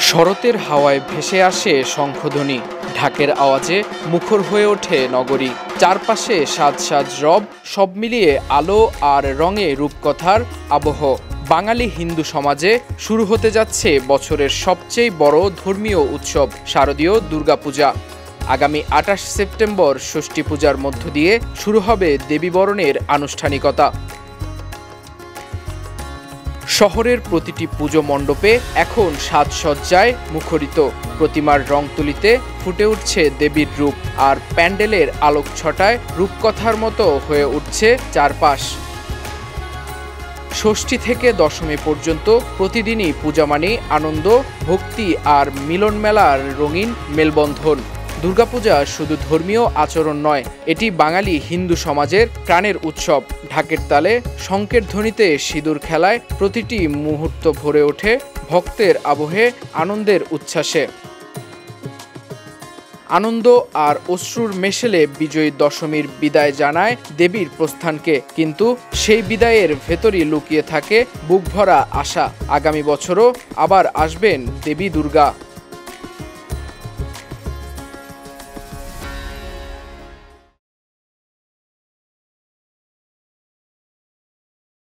শরতের হাওয়ায় ভেসে আসে শঙ্খধ্বনি, ঢাকের আওয়াজে মুখর হয়ে ওঠে নগরী। চারপাশে সাজ সাজ রব, সব মিলিয়ে আলো আর রঙে রূপকথার আবহ। বাঙালি হিন্দু সমাজে শুরু হতে যাচ্ছে বছরের সবচেয়ে বড় ধর্মীয় উৎসব শারদীয় দুর্গাপূজা। আগামী ২৮ সেপ্টেম্বর ষষ্ঠী পূজার মধ্য দিয়ে শুরু হবে দেবীবরণের আনুষ্ঠানিকতা। শহরের প্রতিটি পুজো মণ্ডপে এখন সাজসজ্জায় মুখরিত। প্রতিমার রং তুলিতে ফুটে উঠছে দেবীর রূপ, আর প্যান্ডেলের আলোকছটায় রূপকথার মতো হয়ে উঠছে চারপাশ। ষষ্ঠী থেকে দশমী পর্যন্ত প্রতিদিনই পূজা মানে আনন্দ, ভক্তি আর মিলন মেলার রঙিন মেলবন্ধন। দুর্গাপূজা শুধু ধর্মীয় আচরণ নয়, এটি বাঙালি হিন্দু সমাজের প্রাণের উৎসব। ঢাকের তালে, শঙ্খের ধ্বনিতে, সিঁদুর খেলায় প্রতিটি মুহূর্ত ভরে ওঠে ভক্তের আবহে, আনন্দের উচ্ছ্বাসে। আনন্দ আর অশ্রুর মেশেলে বিজয়ী দশমীর বিদায় জানায় দেবীর প্রস্থানকে, কিন্তু সেই বিদায়ের ভেতরই লুকিয়ে থাকে বুকভরা আশা। আগামী বছরও আবার আসবেন দেবী দুর্গা।